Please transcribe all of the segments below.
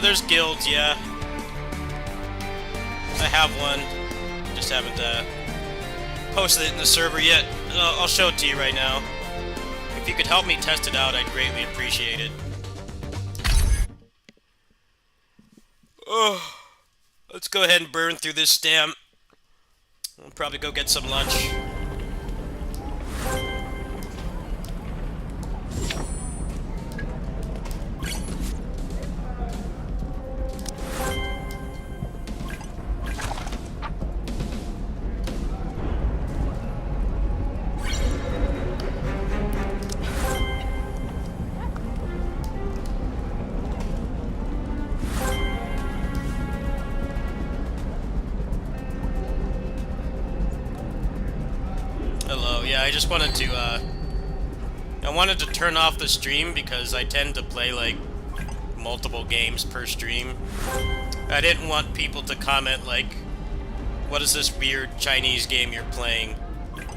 There's guilds, yeah. I have one. Just haven't posted it in the server yet. I'll show it to you right now. If you could help me test it out, I'd greatly appreciate it. Oh, let's go ahead and burn through this stamp. I'll probably go get some lunch. Hello, yeah, I just wanted to, I wanted to turn off the stream because I tend to play, like, multiple games per stream. I didn't want people to comment, like, what is this weird Chinese game you're playing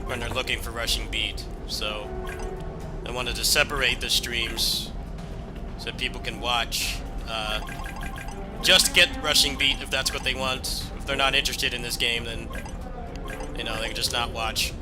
when they're looking for Rushing Beat. So, I wanted to separate the streams so people can watch, just get Rushing Beat if that's what they want. If they're not interested in this game, then, you know, they can just not watch.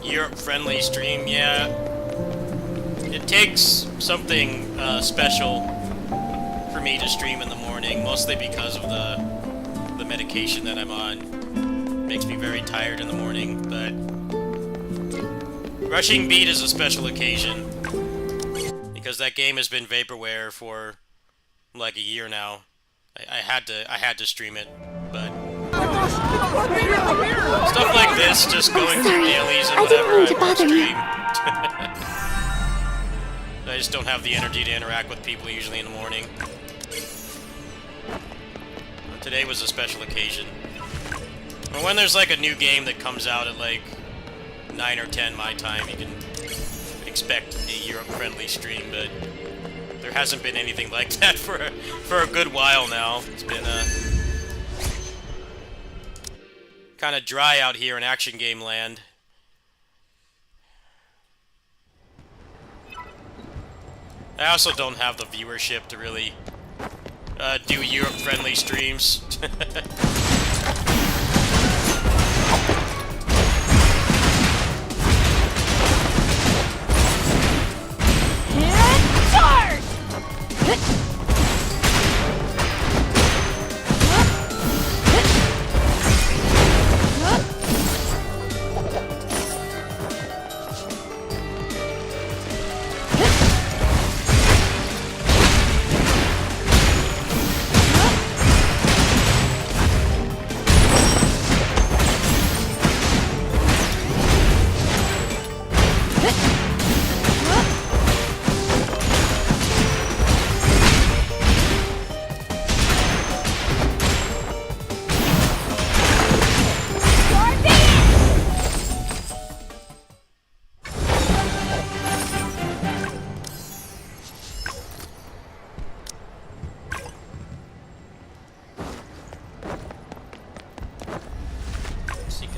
Europe-friendly stream, yeah. It takes something special for me to stream in the morning, mostly because of the medication that I'm on. Makes me very tired in the morning, but Rushing Beat is a special occasion because that game has been vaporware for like a year now. I had to stream it, but stuff like this, just going through dailies and whatever, I won't stream. I just don't have the energy to interact with people usually in the morning. But today was a special occasion. But when there's like a new game that comes out at like 9 or 10 my time, you can expect a Europe-friendly stream, but there hasn't been anything like that for a good while now. It's been kind of dry out here in action game land. I also don't have the viewership to really do Europe-friendly streams.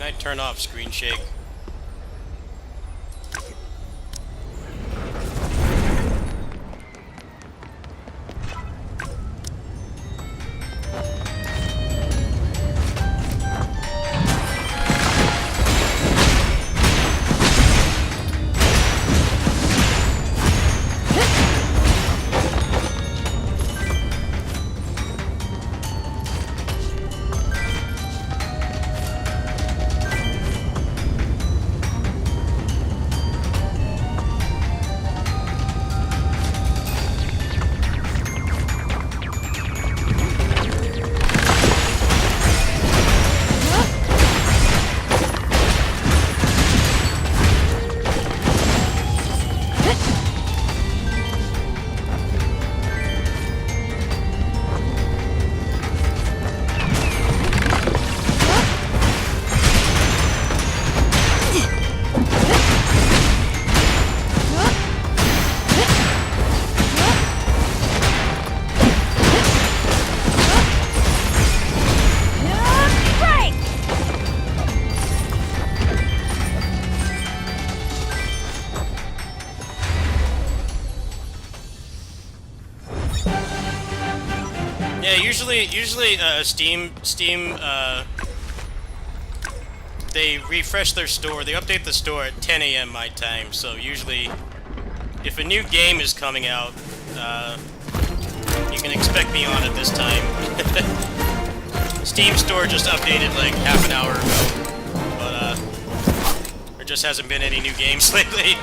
I turn off screen shake? Yeah, usually Steam, they refresh their store, they update the store at 10 a.m. my time, so usually, if a new game is coming out, you can expect me on it this time. Steam store just updated like half an hour ago, but, there just hasn't been any new games lately.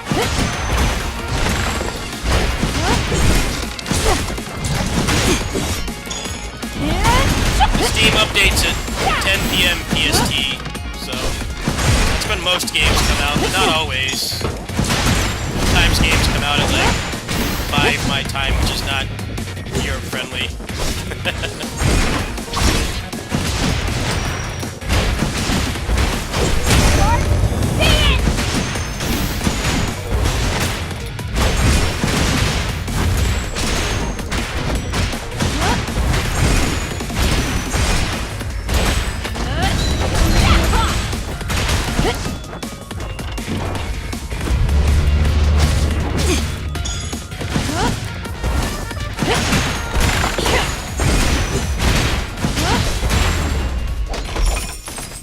Steam updates at 10 p.m. PST, so that's when most games come out, but not always. Sometimes games come out at like 5 my time, which is not Europe friendly.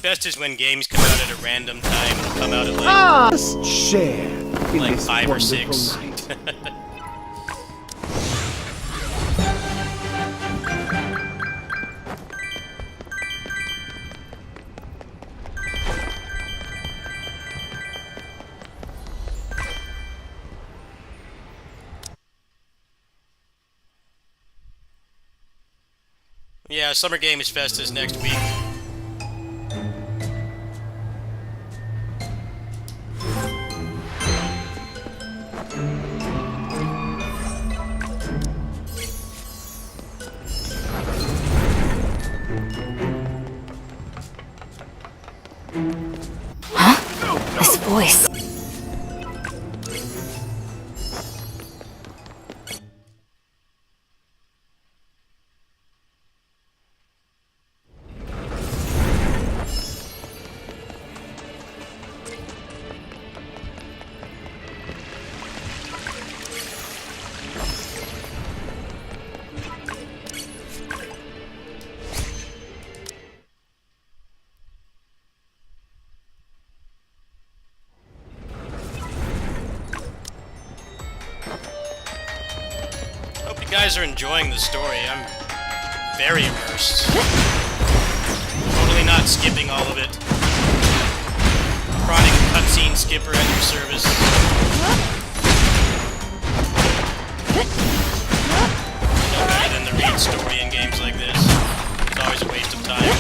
Best is when games come out at a random time. They'll come out at like, share like 5 or 6. Yeah, Summer Games Fest is next week. This voice. You guys are enjoying the story. I'm very immersed. Totally not skipping all of it. Chronic cutscene skipper at your service. No better than the read story in games like this. It's always a waste of time.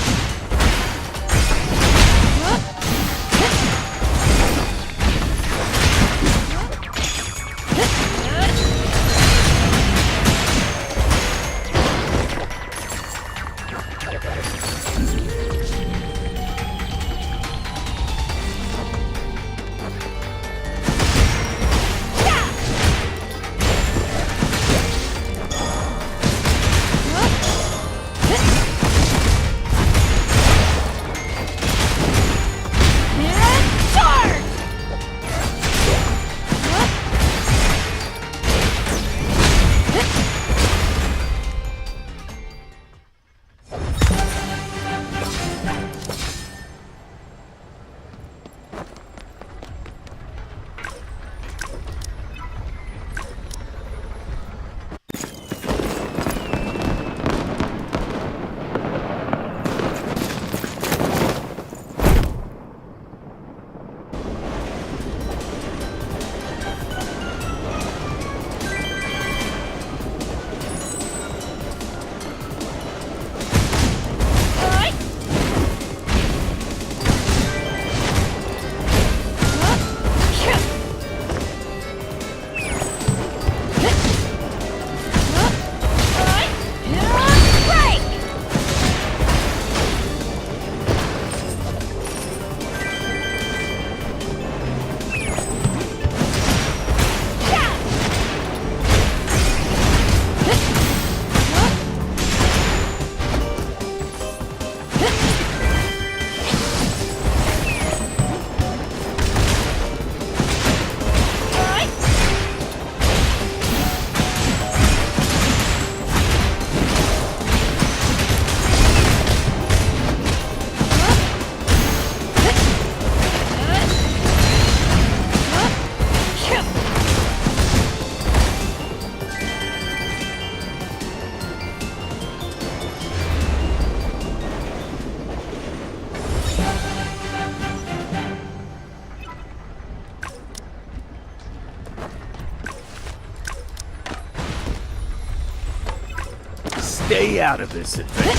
stay out of this adventure.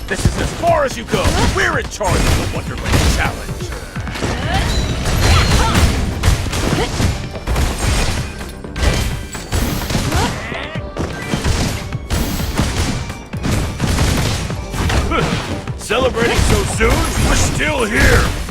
This is as far as you go. We're in charge of the Wonderland Challenge. Celebrating so soon? We're still here!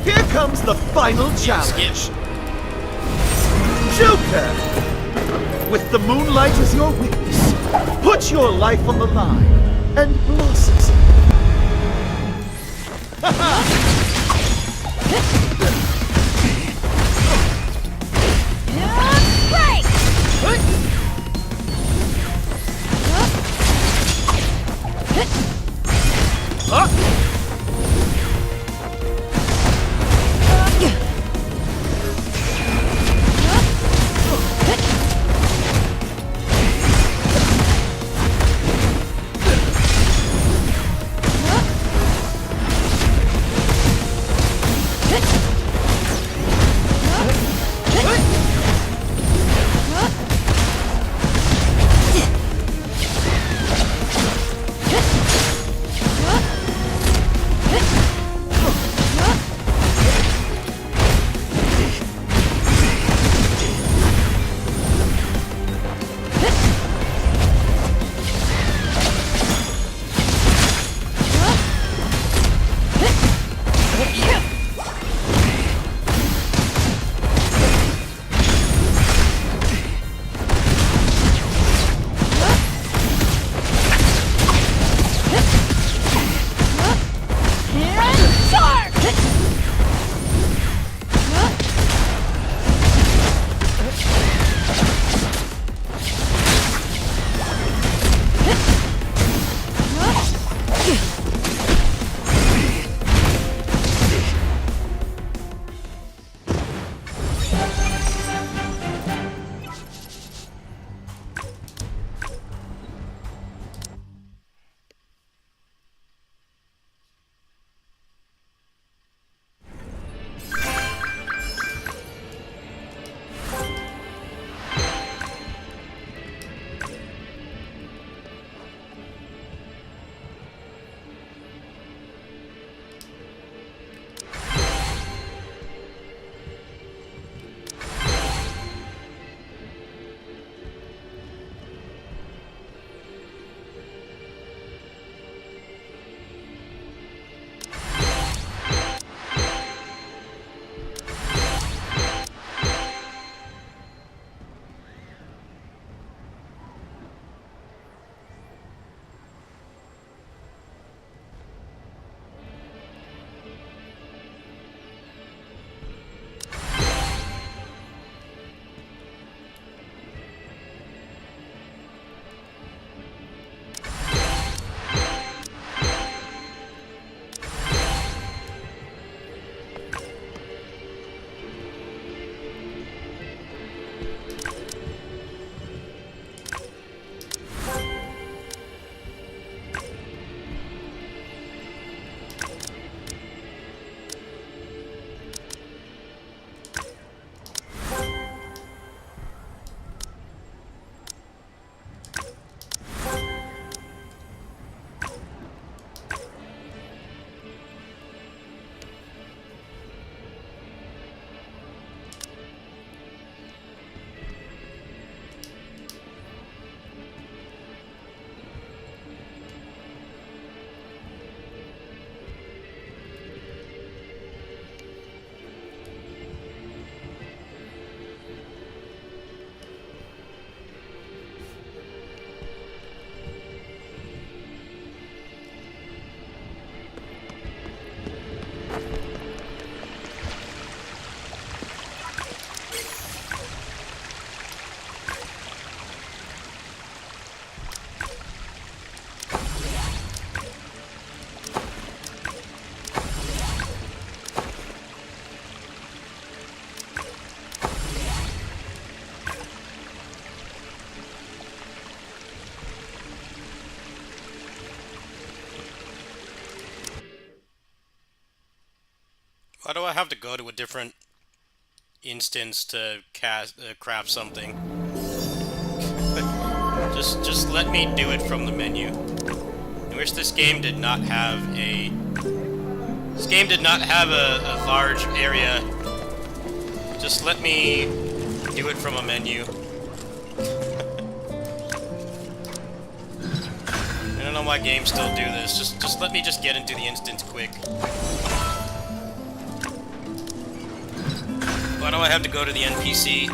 Here comes the final challenge. Skip. Joker! With the moonlight as your witness, put your life on the line and blossom. Why do I have to go to a different instance to craft something? just let me do it from the menu. I wish this game did not have a... This game did not have a large area. Just let me do it from a menu. I don't know why games still do this. Just let me just get into the instance quick. Why do I have to go to the NPC?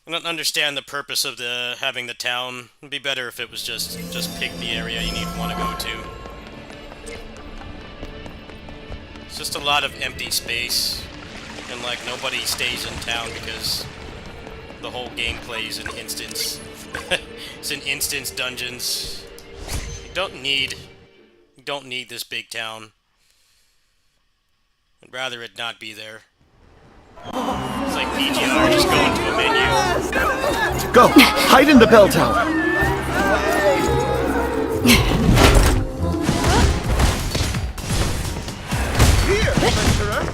I don't understand the purpose of having the town. It'd be better if it was just pick the area you want to go to. It's just a lot of empty space, and like nobody stays in town because the whole gameplay is an instance. It's an instance dungeons. You don't need this big town. I'd rather it not be there. It's like PGR, just go into a menu. Go! Hide in the bell tower! Here, adventurer!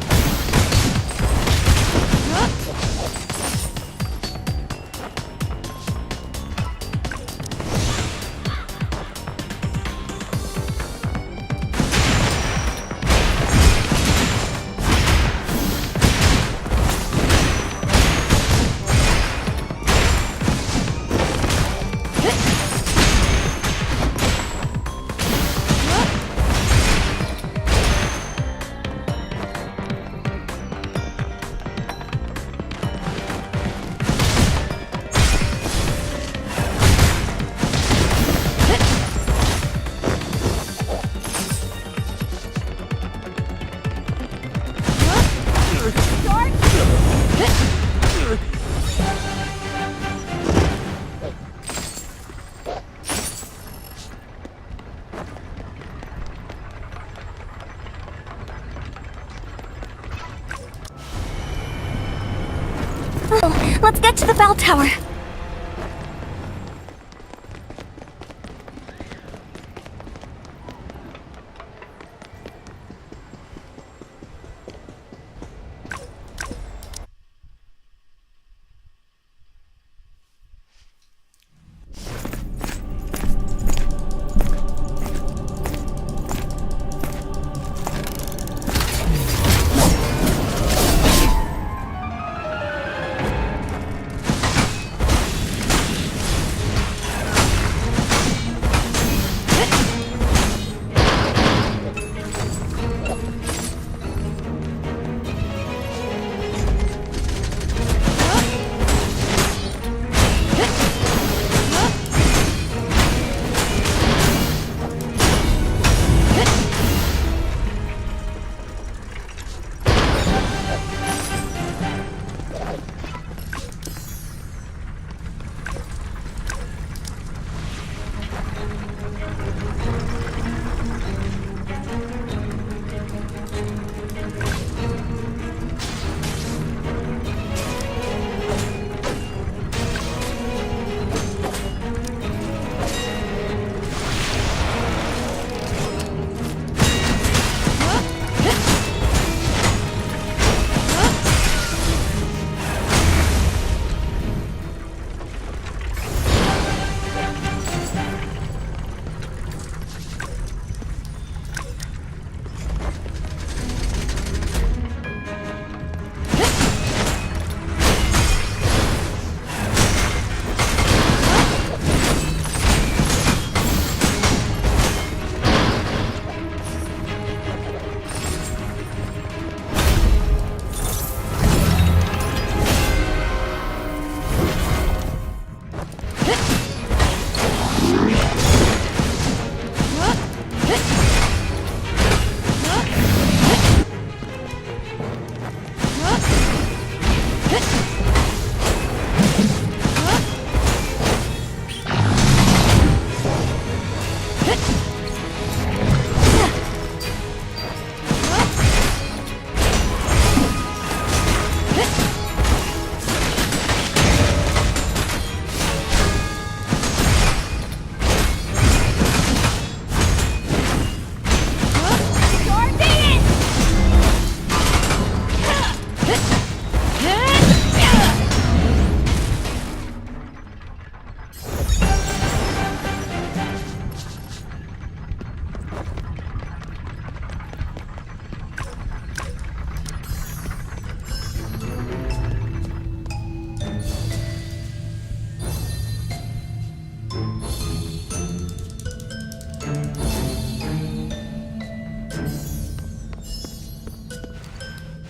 Let's get to the bell tower.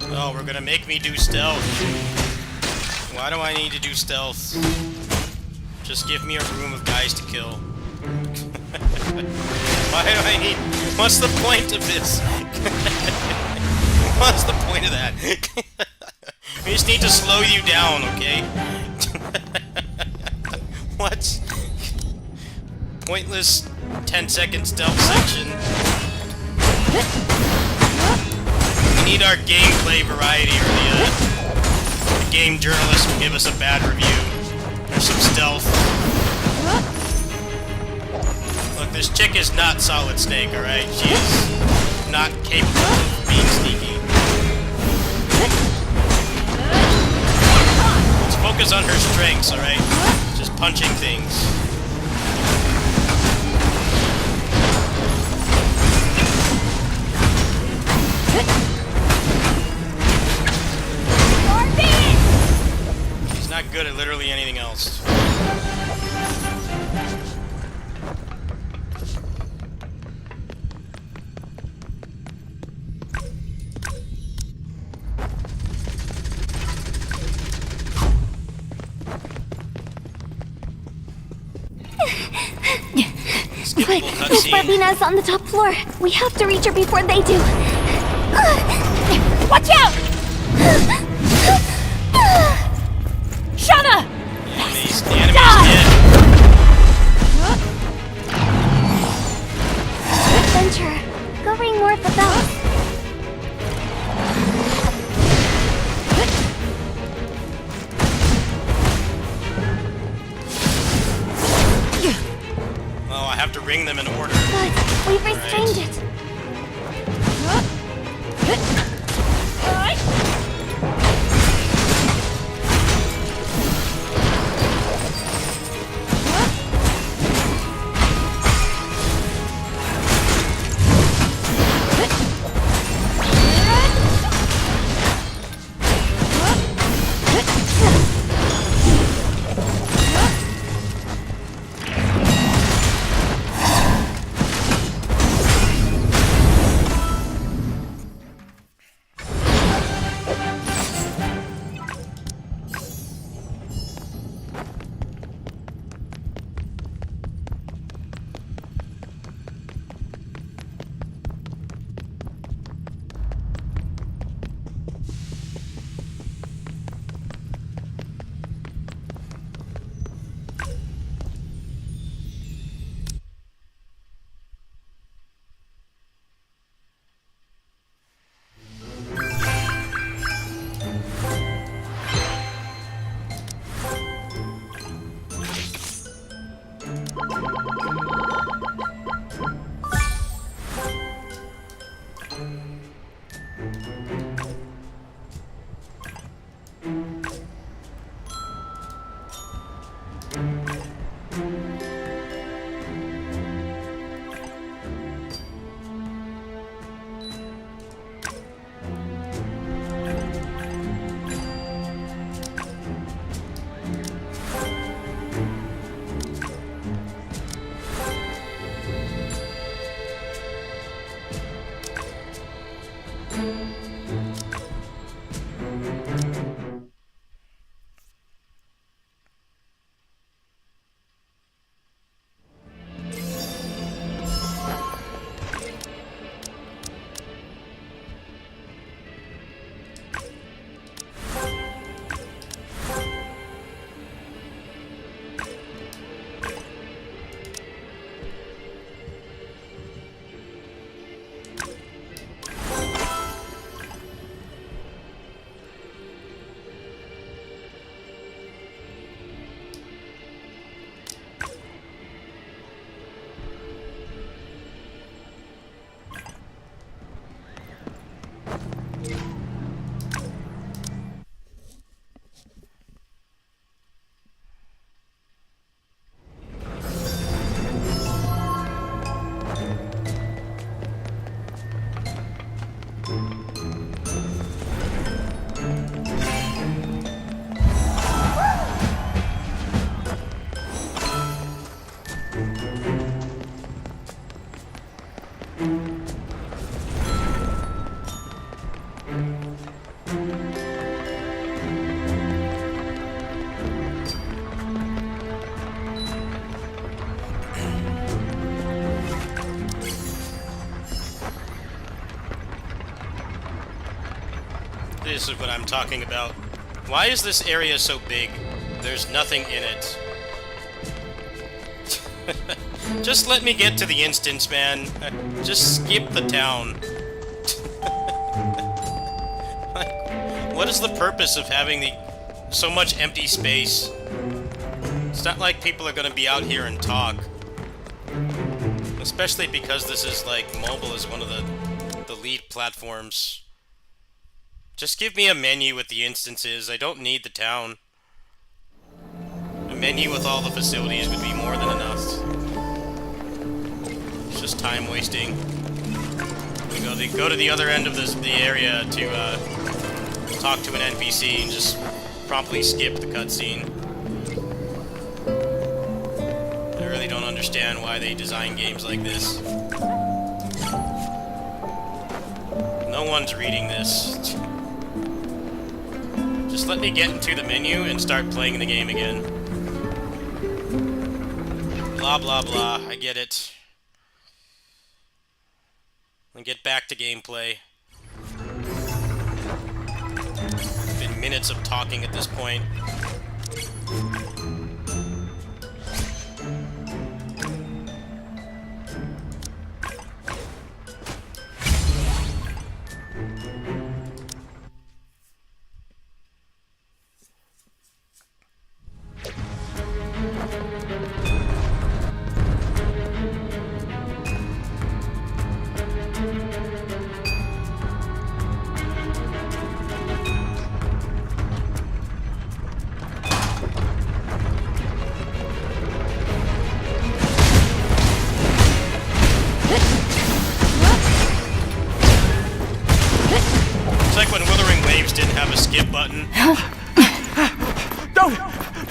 Oh, we're gonna make me do stealth. Why do I need to do stealth? Just give me a room of guys to kill. Why do I need... What's the point of this? What's the point of that? We just need to slow you down, okay? What? Pointless 10-second stealth section. We need our gameplay variety, or the game journalist will give us a bad review. There's some stealth. Look, this chick is not Solid Snake, alright? She is not capable of being sneaky. Let's focus on her strengths, alright? Just punching things. She's not good at literally anything else. Quick, Barbina's on the top floor. We have to reach her before they do. Watch out! Shauna! The enemy's dead. Adventure. Go ring more of the bells. Oh, I have to ring them in order. Good. We've restrained it. This is what I'm talking about. Why is this area so big? There's nothing in it. Just let me get to the instance, man. Just skip the town. Like, what is the purpose of having so much empty space? It's not like people are gonna be out here and talk. Especially because this is like, mobile is one of the lead platforms. Just give me a menu with the instances. I don't need the town. A menu with all the facilities would be more than enough. It's just time wasting. We go to the other end of the area to talk to an NPC and just promptly skip the cutscene. I really don't understand why they design games like this. No one's reading this. Just let me get into the menu and start playing the game again. Blah, blah, blah. I get it. And get back to gameplay. It's been minutes of talking at this point.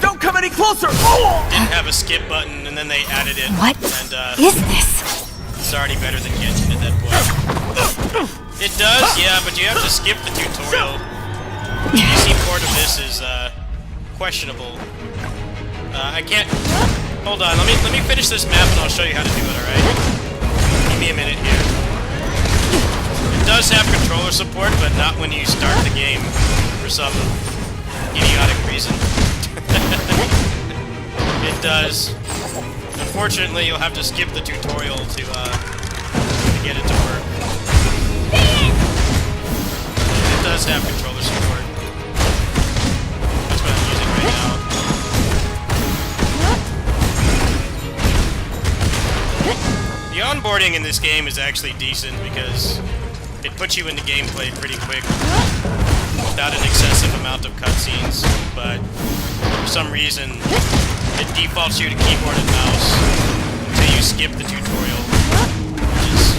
Don't come any closer! Didn't have a skip button, and then they added it. What and, is this? It's already better than Genshin at that point. It does, yeah, but you have to skip the tutorial. The PC port of this is questionable. I can't. Hold on, let me finish this map, and I'll show you how to do it. All right? Give me a minute here. It does have controller support, but not when you start the game for some idiotic reason. It does. Unfortunately, you'll have to skip the tutorial to get it to work. It does have controller support. That's what I'm using right now. The onboarding in this game is actually decent because it puts you into gameplay pretty quick without an excessive amount of cutscenes, but for some reason it defaults you to keyboard and mouse until you skip the tutorial, which is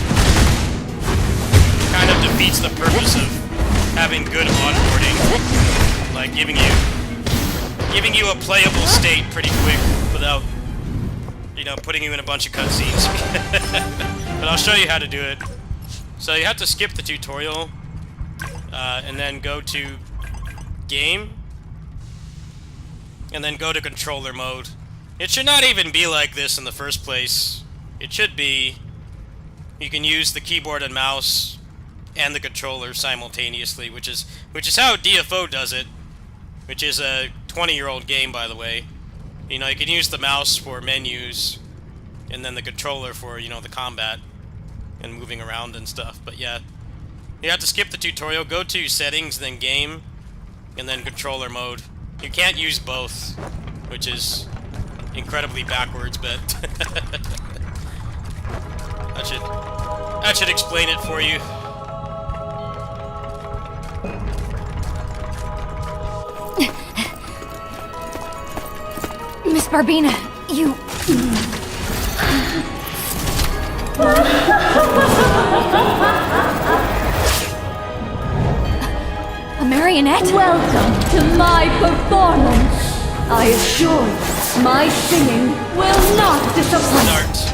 kind of defeats the purpose of having good onboarding, like giving you a playable state pretty quick without, you know, putting you in a bunch of cutscenes. But I'll show you how to do it. So you have to skip the tutorial, and then go to game, and then go to controller mode. It should not even be like this in the first place. It should be you can use the keyboard and mouse and the controller simultaneously, which is how DFO does it, which is a 20-year-old game, by the way. You know, you can use the mouse for menus and then the controller for, you know, the combat and moving around and stuff. But yeah, you have to skip the tutorial, go to settings, then game, and then controller mode. You can't use both, which is incredibly backwards, but that should explain it for you. Miss Barbina, you... A marionette? Welcome to my performance. I assure you, my singing will not disappoint. Start.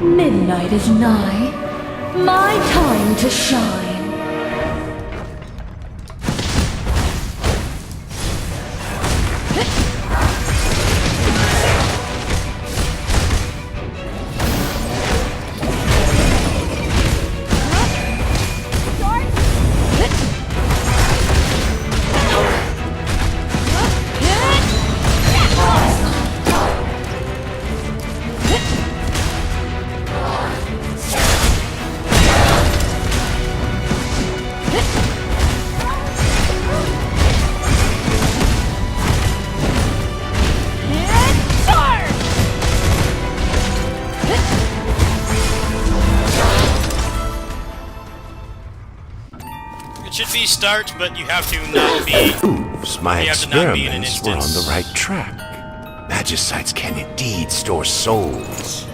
Midnight is nigh. My time to shine. It should be start, but you have to not be. Proves my You have to not be in an experiments were on instance. the right track. Magicites can indeed store souls.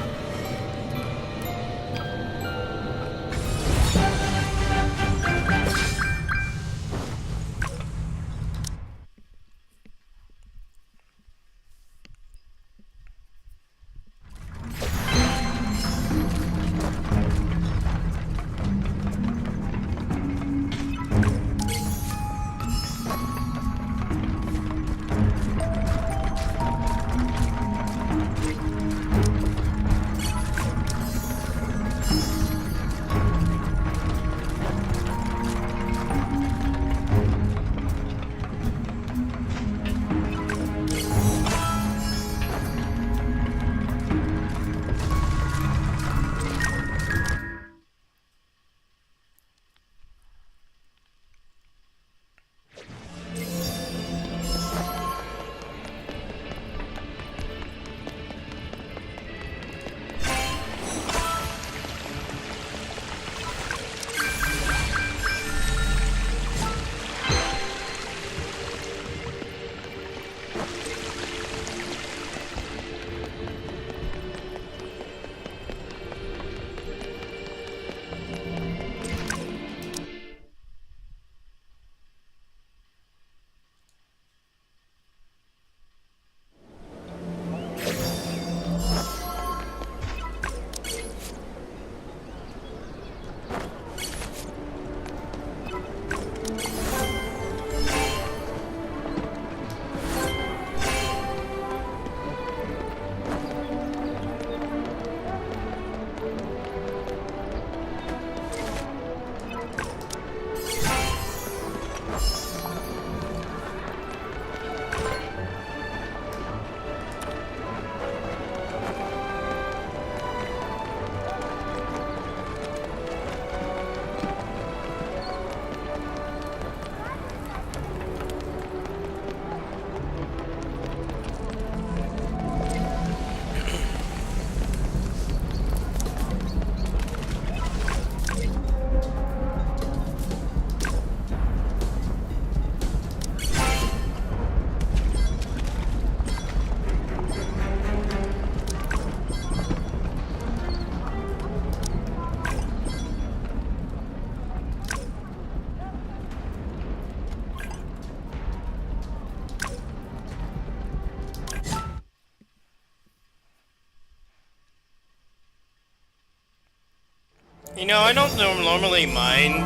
You know, I don't normally mind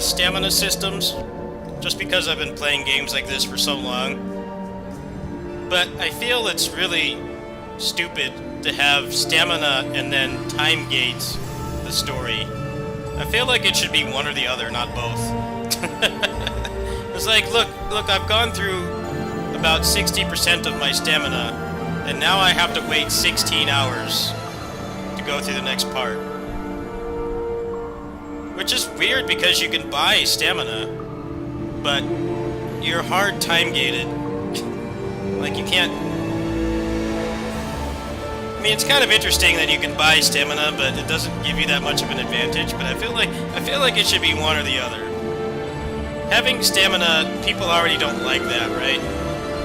stamina systems, just because I've been playing games like this for so long. But I feel it's really stupid to have stamina and then time gates the story. I feel like it should be one or the other, not both. It's like, look, I've gone through about 60% of my stamina, and now I have to wait 16 hours to go through the next part. Which is weird because you can buy stamina, but you're hard time gated. Like, you can't... I mean, it's kind of interesting that you can buy stamina, but it doesn't give you that much of an advantage, but I feel like it should be one or the other. Having stamina, people already don't like that, right?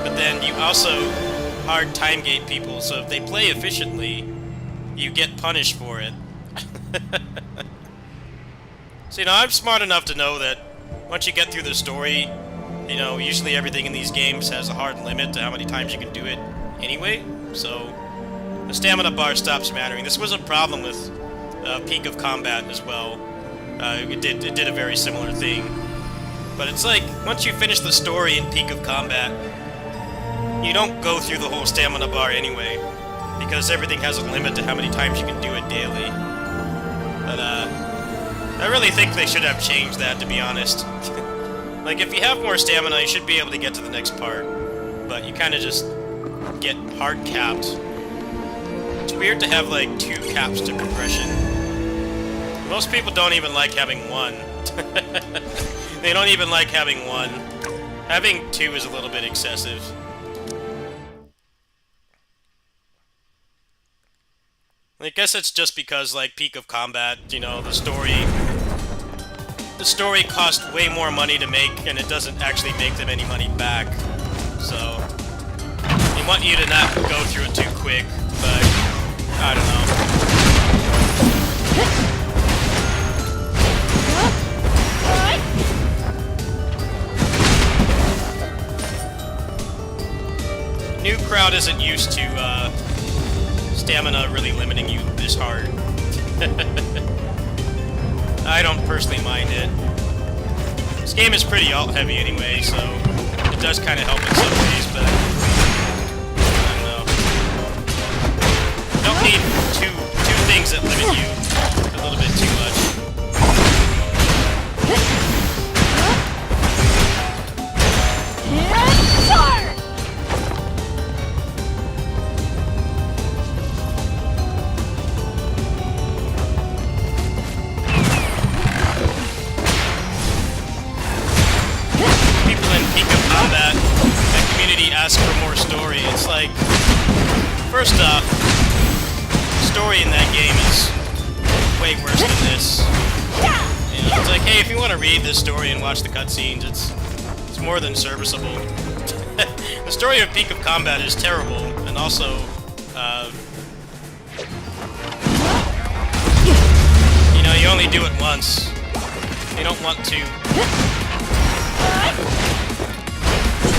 But then you also hard time gate people, so if they play efficiently, you get punished for it. So, you know, I'm smart enough to know that once you get through the story, you know, usually everything in these games has a hard limit to how many times you can do it anyway, so the stamina bar stops mattering. This was a problem with Peak of Combat as well. It did a very similar thing. But it's like, once you finish the story in Peak of Combat, you don't go through the whole stamina bar anyway, because everything has a limit to how many times you can do it daily. But, I really think they should have changed that, to be honest. Like, if you have more stamina, you should be able to get to the next part, but you kind of just get hard capped. It's weird to have, like, 2 caps to progression. Most people don't even like having 1. They don't even like having 1. Having 2 is a little bit excessive. I guess it's just because, like, Peak of Combat, you know, the story cost way more money to make, and it doesn't actually make them any money back. So, they want you to not go through it too quick, but I don't know. New crowd isn't used to stamina really limiting you this hard. I don't personally mind it. This game is pretty alt-heavy anyway, so it does kind of help in some ways, but I don't know. You don't need two things that limit you a little bit too much. Ask for more story. It's like, first off, the story in that game is way worse than this. You know, it's like, hey, if you want to read this story and watch the cutscenes, it's more than serviceable. The story of Peak of Combat is terrible, and also, you know, you only do it once. You don't want to.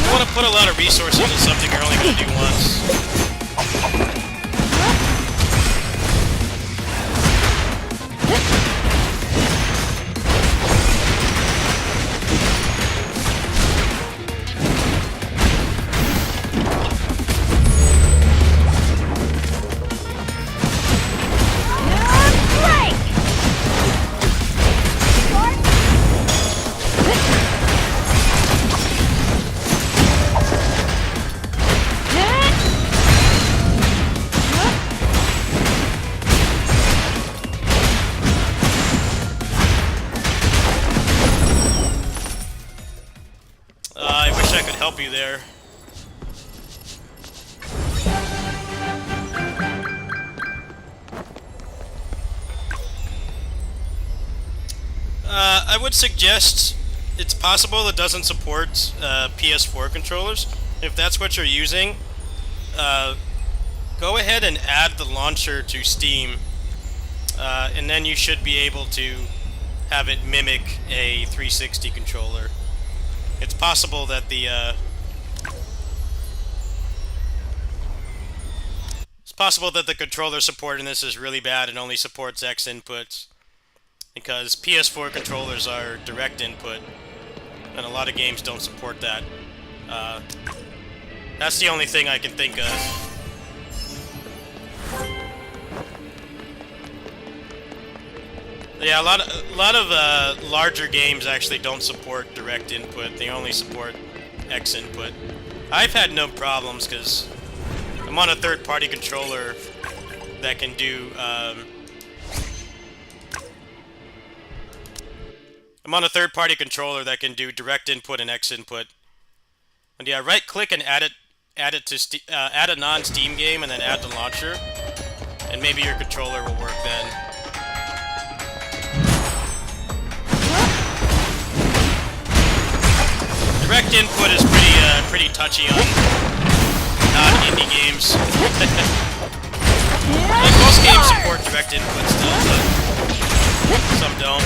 You want to put a lot of resources into something you're only going to do once. Help you there. I would suggest it's possible it doesn't support PS4 controllers. If that's what you're using, go ahead and add the launcher to Steam, and then you should be able to have it mimic a 360 controller. It's possible that the controller support in this is really bad and only supports X inputs, because PS4 controllers are direct input, and a lot of games don't support that. That's the only thing I can think of. Yeah, a lot of larger games actually don't support direct input. They only support X input. I've had no problems because I'm on a third-party controller that can do. I'm on a third-party controller that can do direct input and X input. And yeah, right-click and add it add it to add a non-Steam game and then add the launcher, and maybe your controller will work then. Direct input is pretty touchy on non-indie games. Like most games support direct input still, but some don't.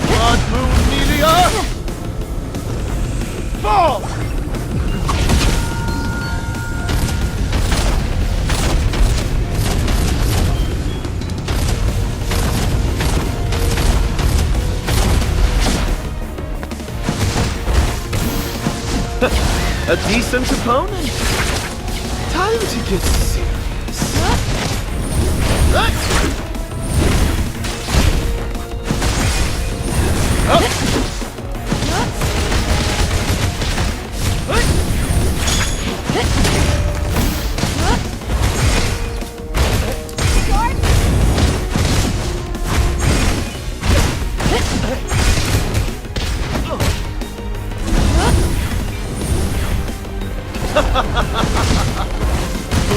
Blood Moon Meteor! Fall! A decent opponent. Time to get serious.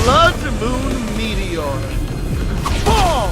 Blood Moon Meteor. Fall!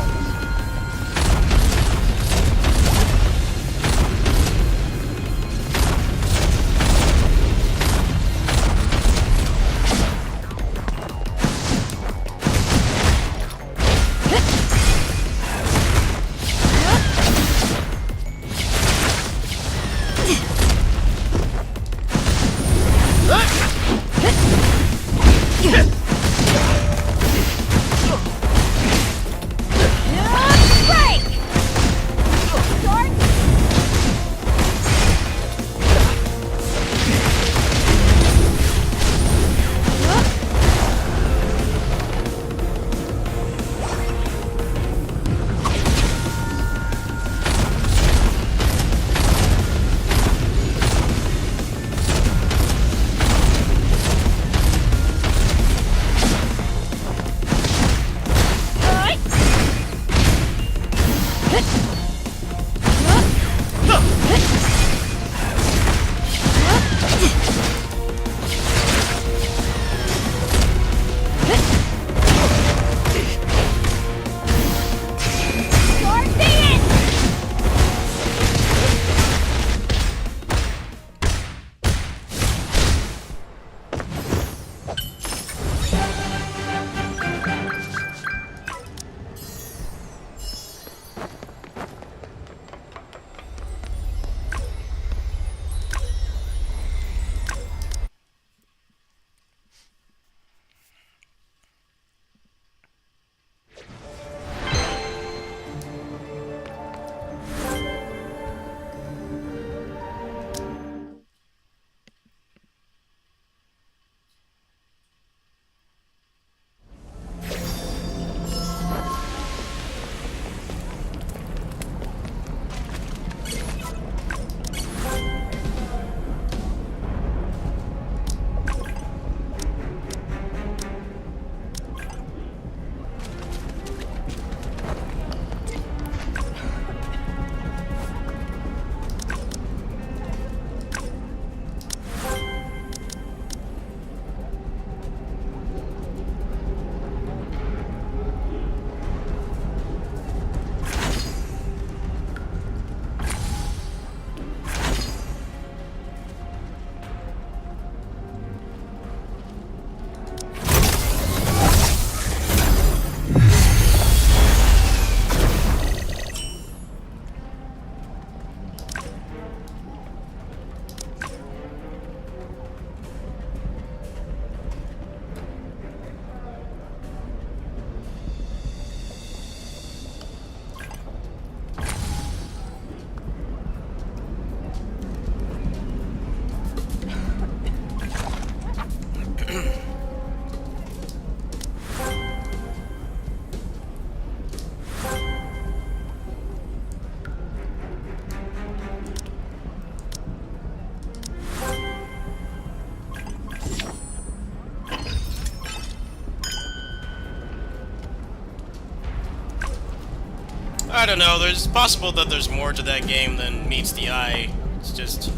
I don't know. There's possible that there's more to that game than meets the eye. It's just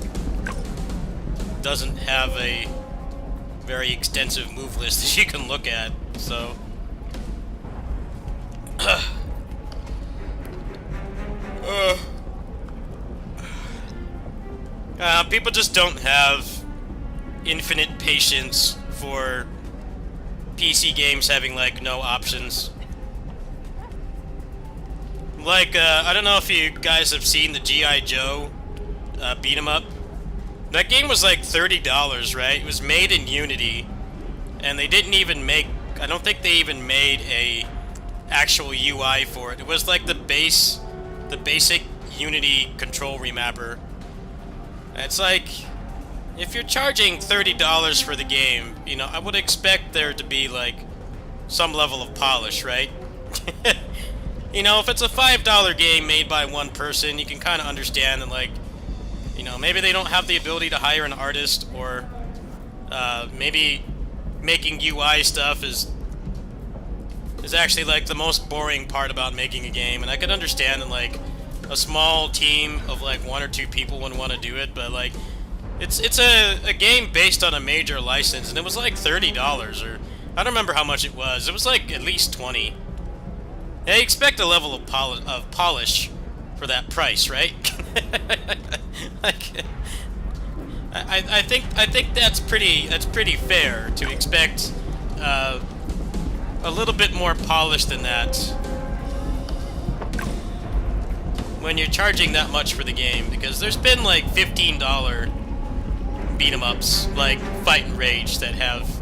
doesn't have a very extensive move list that you can look at. So people just don't have infinite patience for PC games having like no options. Like, I don't know if you guys have seen the G.I. Joe beat 'em up. That game was like $30, right? It was made in Unity, and they didn't even make, I don't think they even made a actual UI for it. It was like the basic Unity control remapper. It's like, if you're charging $30 for the game, you know, I would expect there to be like some level of polish, right? You know, if it's a $5 game made by one person, you can kind of understand that, like, you know, maybe they don't have the ability to hire an artist, or maybe making UI stuff is actually like the most boring part about making a game. And I could understand that like a small team of like 1 or 2 people would want to do it, but like it's a game based on a major license, and it was like $30, or I don't remember how much it was. It was like at least 20. I expect a level of polish for that price, right? Like, I think that's pretty fair to expect a little bit more polish than that when you're charging that much for the game, because there's been like $15 beat 'em ups like Fight and Rage that have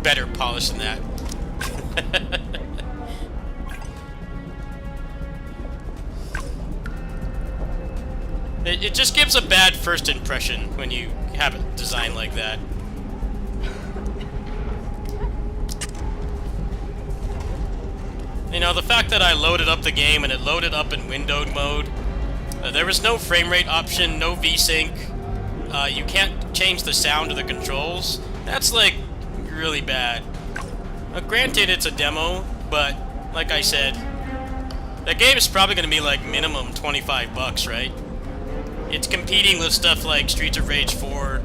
better polish than that. It just gives a bad first impression when you have it designed like that. You know, the fact that I loaded up the game and it loaded up in windowed mode, there was no frame rate option, no VSync, you can't change the sound of the controls. That's like really bad. Granted, it's a demo, but like I said, that game is probably going to be like minimum $25, right? It's competing with stuff like Streets of Rage 4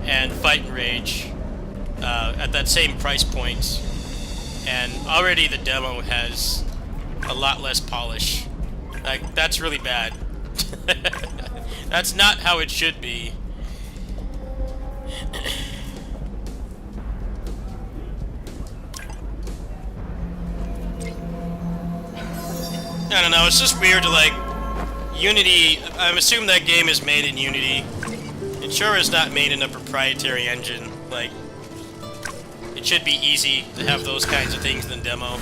and Fight and Rage at that same price point, and already the demo has a lot less polish. Like, that's really bad. That's not how it should be. I don't know, it's just weird to like Unity. I'm assuming that game is made in Unity. It sure is not made in a proprietary engine. Like, it should be easy to have those kinds of things in the demo.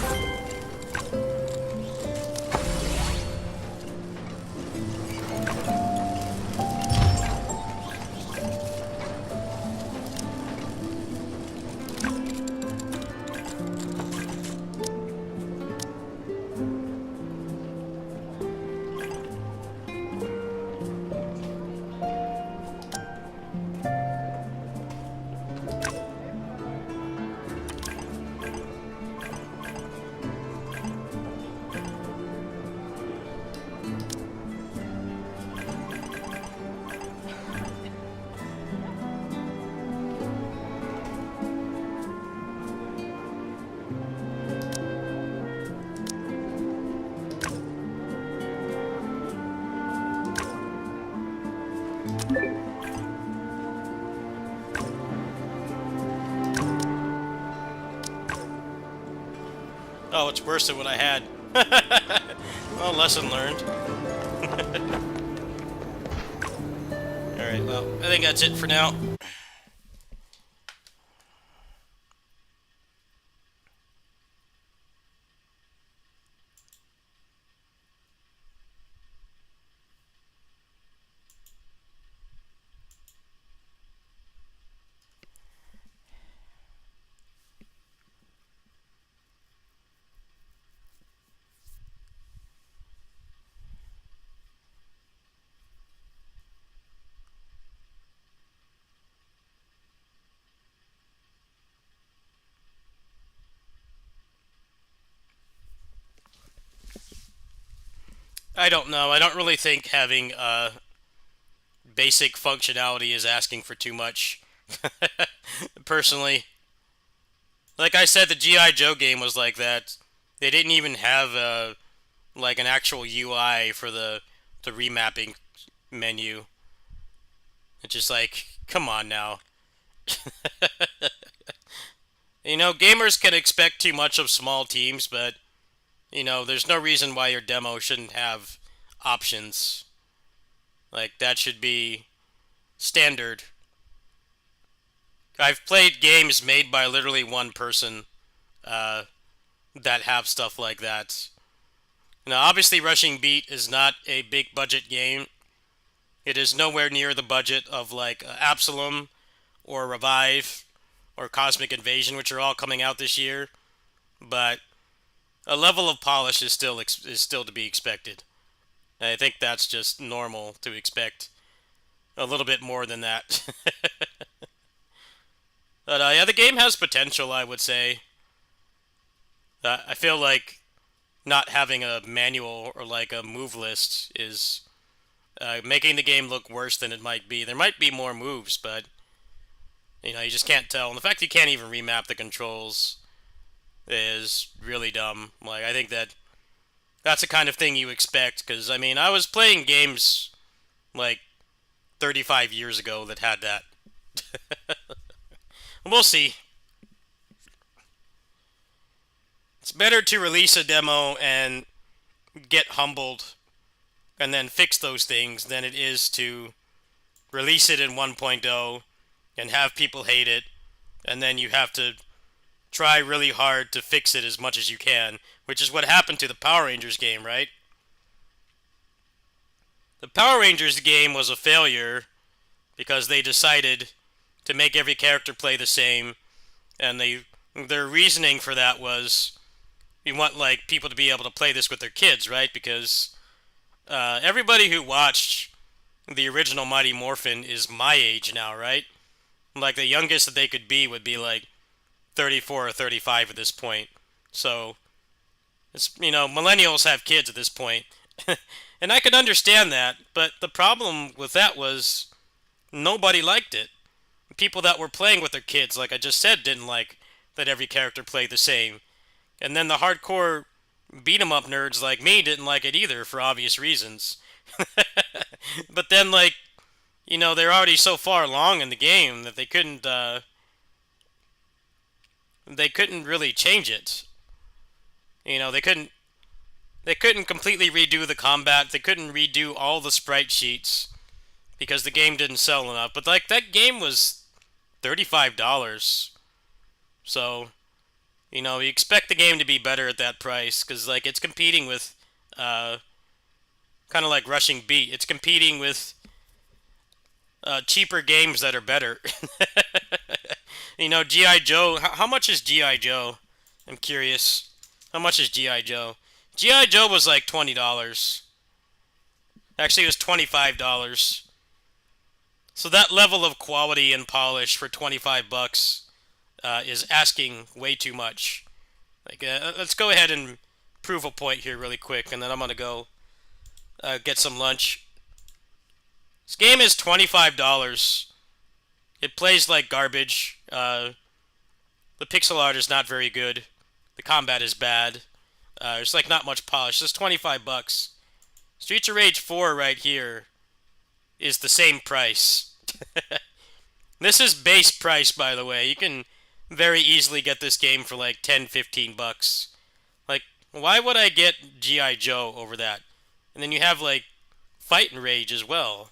Oh, it's worse than what I had. Well, lesson learned. Alright, well, I think that's it for now. I don't know. I don't really think having basic functionality is asking for too much. Personally, like I said, the GI Joe game was like that. They didn't even have like an actual UI for the remapping menu. It's just like, come on now. You know, gamers can expect too much of small teams, but you know, there's no reason why your demo shouldn't have options. Like that should be standard. I've played games made by literally one person uh, that have stuff like that. Now, obviously, Rushing Beat is not a big budget game. It is nowhere near the budget of like Absalom or Revive or Cosmic Invasion, which are all coming out this year. But a level of polish is still to be expected. I think that's just normal to expect a little bit more than that. But yeah, the game has potential, I would say. I feel like not having a manual or like a move list is making the game look worse than it might be. There might be more moves, but you know, you just can't tell. And the fact you can't even remap the controls is really dumb. Like, I think that's the kind of thing you expect, because, I mean, I was playing games, like, 35 years ago that had that. We'll see. It's better to release a demo and get humbled and then fix those things than it is to release it in 1.0 and have people hate it, and then you have to try really hard to fix it as much as you can, which is what happened to the Power Rangers game, right? The Power Rangers game was a failure because they decided to make every character play the same, and their reasoning for that was, we want like people to be able to play this with their kids, right? Because everybody who watched the original Mighty Morphin is my age now, right? Like, the youngest that they could be would be like 34 or 35 at this point. So, it's, you know, millennials have kids at this point. And I could understand that, but the problem with that was nobody liked it. People that were playing with their kids, like I just said, didn't like that every character played the same. And then the hardcore beat 'em up nerds like me didn't like it either, for obvious reasons. But then, like, you know, they're already so far along in the game that they couldn't really change it. You know, they couldn't completely redo the combat. They couldn't redo all the sprite sheets because the game didn't sell enough. But like, that game was $35. So, you know, you expect the game to be better at that price, because like, it's competing with kind of like Rushing Beat. It's competing with cheaper games that are better. You know, G.I. Joe. How much is G.I. Joe? I'm curious. How much is G.I. Joe? G.I. Joe was like $20. Actually, it was $25. So that level of quality and polish for $25 is asking way too much. Like, let's go ahead and prove a point here really quick, and then I'm gonna go get some lunch. This game is $25. It plays like garbage. The pixel art is not very good. The combat is bad. There's like not much polish. It's $25. Streets of Rage 4 right here is the same price. This is base price, by the way. You can very easily get this game for like $10-15. Like, why would I get G.I. Joe over that? And then you have like Fight and Rage as well.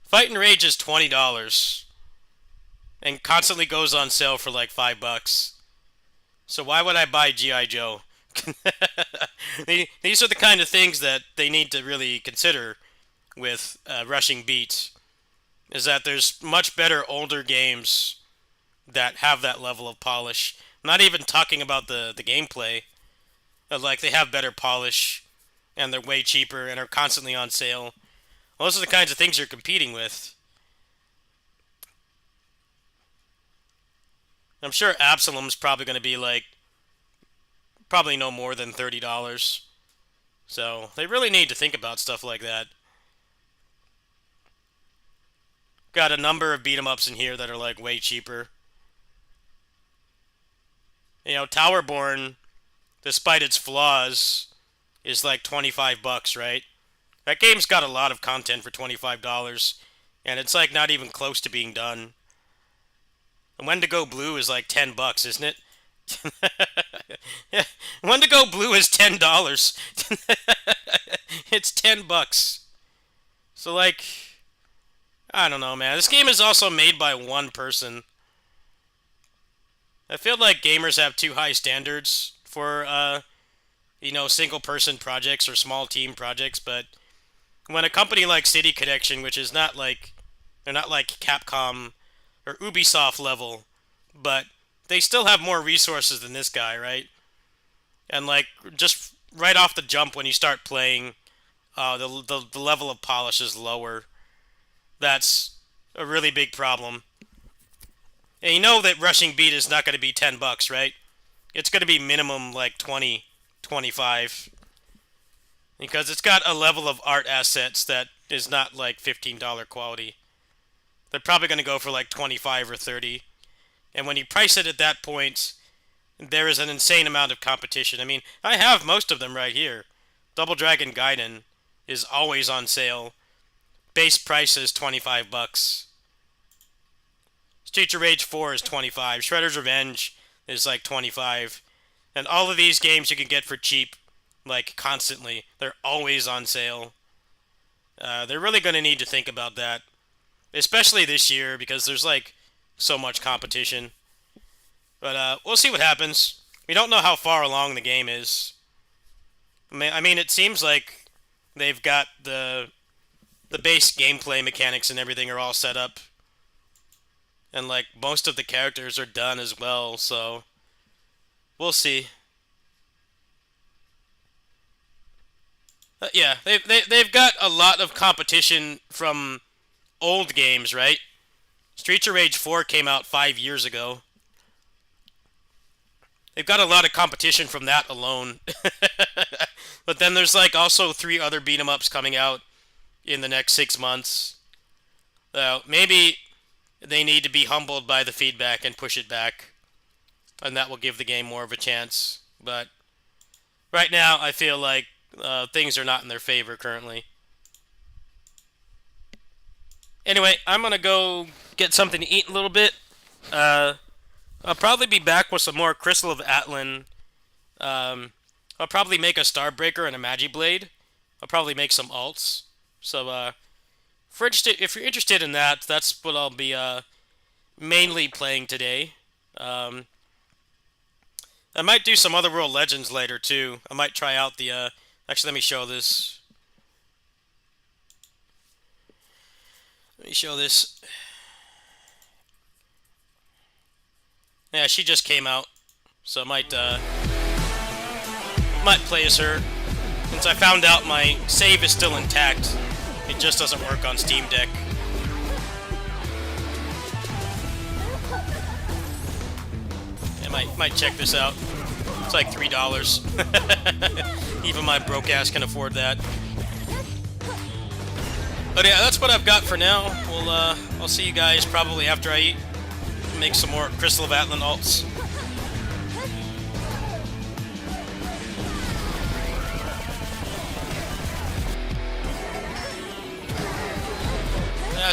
Fight and Rage is $20 and constantly goes on sale for like $5. So why would I buy G.I. Joe? These are the kind of things that they need to really consider with Rushing Beat, is that there's much better older games that have that level of polish. I'm not even talking about the gameplay. Like, they have better polish, and they're way cheaper, and are constantly on sale. Those are the kinds of things you're competing with. I'm sure Absalom's probably going to be like probably no more than $30. So they really need to think about stuff like that. Got a number of beat 'em ups in here that are like way cheaper. You know, Towerborn, despite its flaws, is like $25, right? That game's got a lot of content for $25, and it's like not even close to being done. And Wendigo Blue is like $10, isn't it? Wendigo Blue is $10. It's $10. So like, I don't know, man. This game is also made by one person. I feel like gamers have too high standards for, you know, single-person projects or small team projects, but when a company like City Connection, which is not like, they're not like Capcom or Ubisoft level, but they still have more resources than this guy, right? And like, just right off the jump when you start playing, the level of polish is lower. That's a really big problem. And you know that Rushing Beat is not going to be $10, right? It's going to be minimum like 20, 25. Because it's got a level of art assets that is not like $15 quality. They're probably going to go for like 25 or 30. And when you price it at that point, there is an insane amount of competition. I mean, I have most of them right here. Double Dragon Gaiden is always on sale. Base price is $25. Streets of Rage 4 is $25. Shredder's Revenge is like $25. And all of these games you can get for cheap, like constantly. They're always on sale. They're really going to need to think about that. Especially this year, because there's like so much competition. But we'll see what happens. We don't know how far along the game is. I mean, it seems like they've got the base gameplay mechanics and everything are all set up. And like most of the characters are done as well, so we'll see. Yeah, they've got a lot of competition from old games, right? Streets of Rage 4 came out 5 years ago. They've got a lot of competition from that alone. But then there's like also 3 other beat 'em ups coming out in the next 6 months. Maybe they need to be humbled by the feedback and push it back. And that will give the game more of a chance. But right now, I feel like things are not in their favor currently. Anyway, I'm going to go get something to eat in a little bit. I'll probably be back with some more Crystal of Atlan. I'll probably make a Starbreaker and a Magiblade. I'll probably make some alts. So, if you're interested in that, that's what I'll be mainly playing today. I might do some Otherworld Legends later, too. I might try out the... Actually, let me show this. Let me show this. Yeah, she just came out, so I might play as her. Since I found out my save is still intact, it just doesn't work on Steam Deck. I might check this out. It's like $3. Even my broke ass can afford that. But yeah, that's what I've got for now. I'll see you guys probably after I eat. Make some more Crystal of Atlan alts.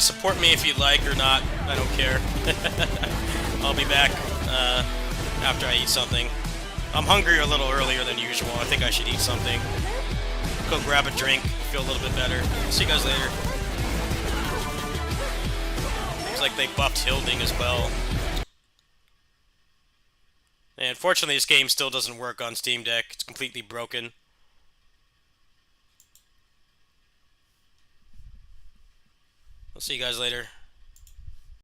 Support me if you'd like or not. I don't care. I'll be back after I eat something. I'm hungry a little earlier than usual. I think I should eat something. Go grab a drink, feel a little bit better. See you guys later. Looks like they buffed Hilding as well. And unfortunately, this game still doesn't work on Steam Deck. It's completely broken. I'll see you guys later.